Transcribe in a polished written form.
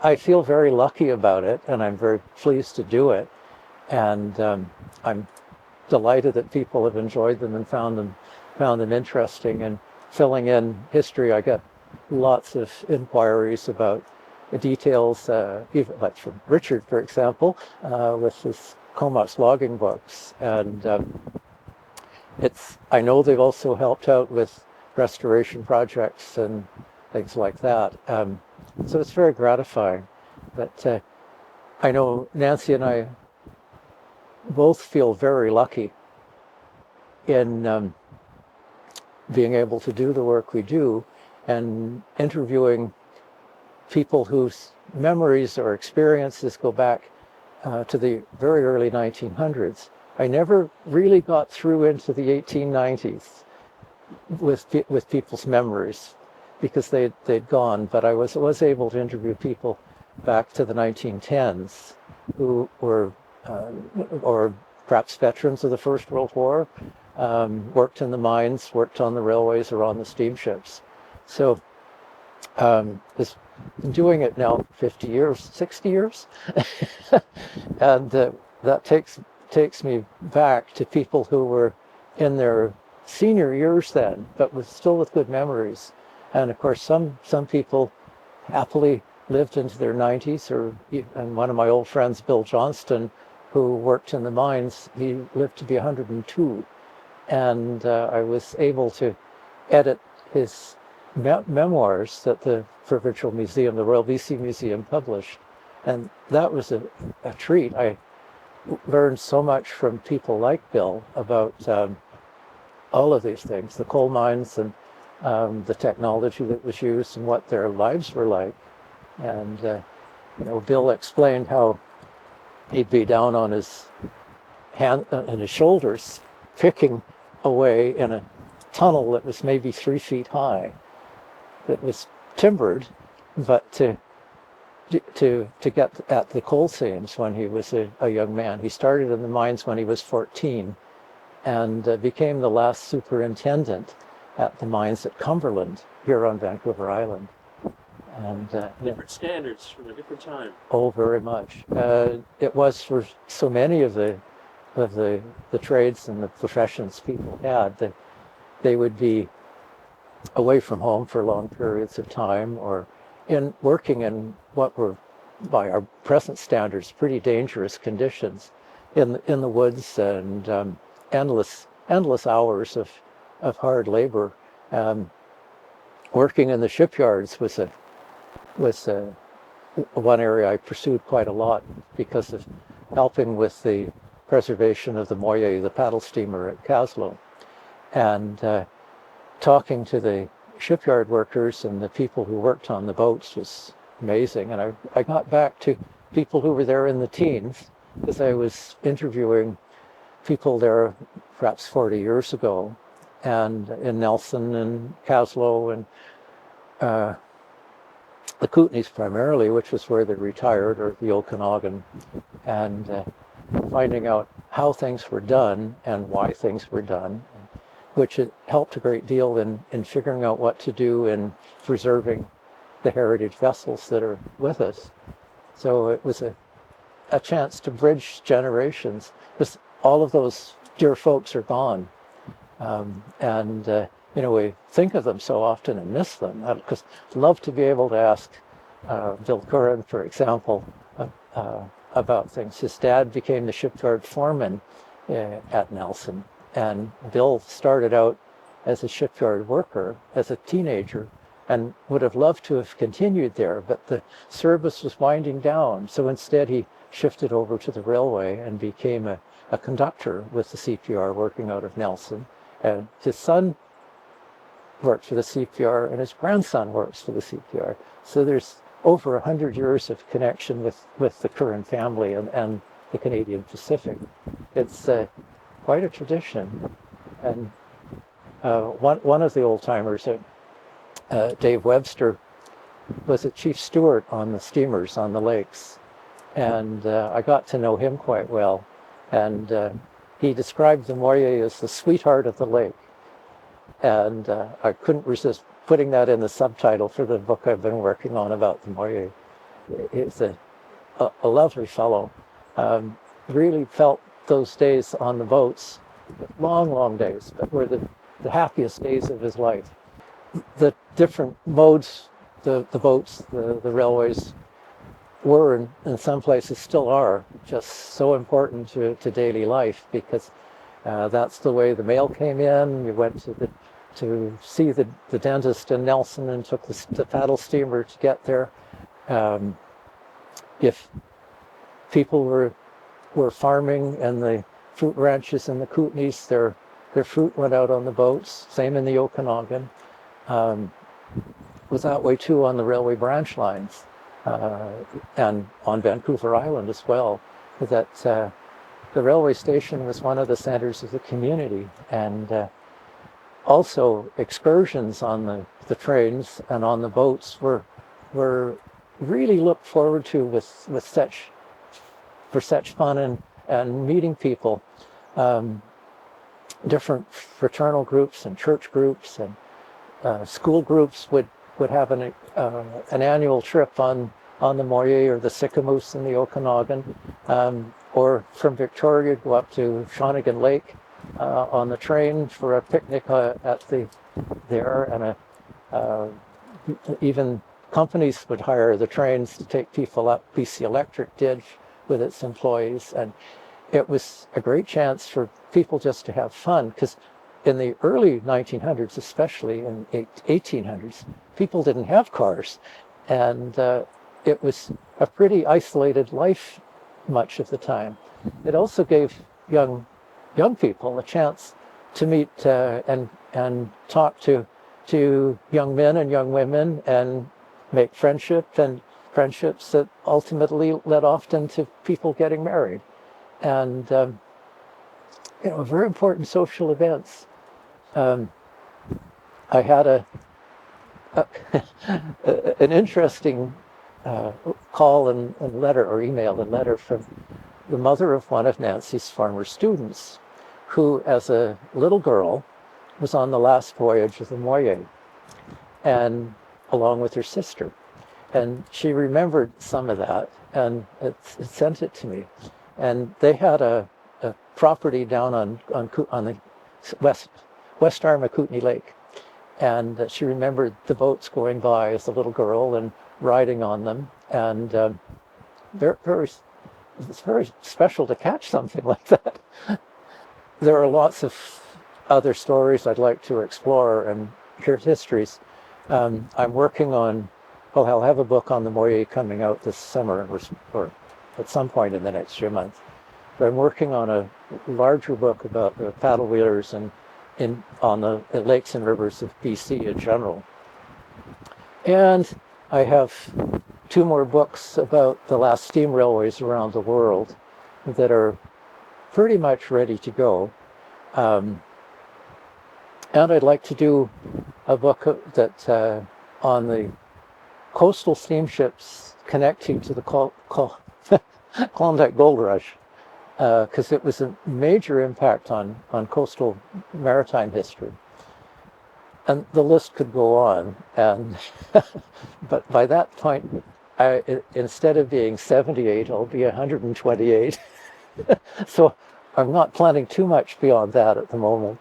I feel very lucky about it, and I'm very pleased to do it. And I'm delighted that people have enjoyed them and found them interesting. And filling in history, I get lots of inquiries about the details, even like from Richard, for example, with his Comox logging books. And I know they've also helped out with restoration projects and things like that. So it's very gratifying. But I know Nancy and I both feel very lucky in being able to do the work we do and interviewing people whose memories or experiences go back to the very early 1900s. I never really got through into the 1890s with people's memories because they'd gone, but I was able to interview people back to the 1910s who were or perhaps veterans of the First World War, worked in the mines, worked on the railways or on the steamships. So this been doing it now 50 years, 60 years, and that takes me back to people who were in their senior years then, but still with good memories. And of course, some people happily lived into their 90s, and one of my old friends, Bill Johnston, who worked in the mines, he lived to be 102. And I was able to edit his memoirs that the Provincial Museum, the Royal BC Museum, published. And that was a treat. I learned so much from people like Bill about all of these things, the coal mines and the technology that was used and what their lives were like. And, Bill explained how he'd be down on his hand and his shoulders, picking away in a tunnel that was maybe 3 feet high, that was timbered, but to get at the coal seams when he was a young man. He started in the mines when he was 14 and became the last superintendent at the mines at Cumberland here on Vancouver Island. And different standards from a different time. Oh, very much. It was for so many of the trades and the professions people had that they would be away from home for long periods of time, or working in what were, by our present standards, pretty dangerous conditions in the woods, and endless hours of hard labor. Working in the shipyards was one area I pursued quite a lot because of helping with the preservation of the Moyet, the paddle steamer at Caslo, and talking to the shipyard workers and the people who worked on the boats was amazing. And I got back to people who were there in the teens because I was interviewing people there perhaps 40 years ago, and in Nelson and Caslo and the Kootenays primarily, which was where they retired, or the Okanagan, and finding out how things were done and why things were done, which it helped a great deal in figuring out what to do in preserving the heritage vessels that are with us. So it was a chance to bridge generations, because all of those dear folks are gone. We think of them so often and miss them, because I'd love to be able to ask Bill Curran, for example, about things. His dad became the shipyard foreman at Nelson, and Bill started out as a shipyard worker as a teenager and would have loved to have continued there, but the service was winding down. So instead he shifted over to the railway and became a conductor with the CPR, working out of Nelson. And his son worked for the CPR, and his grandson works for the CPR. So there's over 100 years of connection with the Curran family and the Canadian Pacific. It's quite a tradition. And one of the old timers, Dave Webster, was a chief steward on the steamers on the lakes, and I got to know him quite well. And he described the Moyet as the sweetheart of the lake. And I couldn't resist putting that in the subtitle for the book I've been working on about the Moyet. He's a lovely fellow. Really felt those days on the boats, long, long days, but were the happiest days of his life. The different modes, the boats, the railways were, and in some places still are, just so important to daily life, because that's the way the mail came in. You went to see the dentist in Nelson and took the paddle steamer to get there. If people were farming and the fruit ranches in the Kootenays, their fruit went out on the boats. Same in the Okanagan. Was that way too on the railway branch lines, and on Vancouver Island as well. That the railway station was one of the centers of the community, and also excursions on the trains and on the boats were really looked forward to with such fun and meeting people. Different fraternal groups and church groups and school groups would have an annual trip on the Moyer or the Sicamous in the Okanagan, or from Victoria go up to Shawnigan Lake on the train for a picnic there, and even companies would hire the trains to take people up. BC Electric did with its employees, and it was a great chance for people just to have fun, because in the early 1900s, especially in 1800s, people didn't have cars, and it was a pretty isolated life much of the time. It also gave young people a chance to meet and talk to young men and young women and make friendships that ultimately led often to people getting married, and very important social events. I had an interesting call and letter, or email and letter, from the mother of one of Nancy's former students, who as a little girl was on the last voyage of the Moyer, and along with her sister. And she remembered some of that, and it sent it to me. And they had a property down on the west arm of Kootenay Lake. And she remembered the boats going by as a little girl and riding on them. And it's very special to catch something like that. There are lots of other stories I'd like to explore and hear histories. I'm working on, well, I'll have a book on the Moyer coming out this summer, or at some point in the next few months. But I'm working on a larger book about the paddle wheelers and on the lakes and rivers of BC in general. And I have 2 more books about the last steam railways around the world that are pretty much ready to go. And I'd like to do a book that on the coastal steamships connecting to the Klondike Gold Rush, because it was a major impact on coastal maritime history. And the list could go on. And but by that point, instead of being 78, I'll be 128. So I'm not planning too much beyond that at the moment.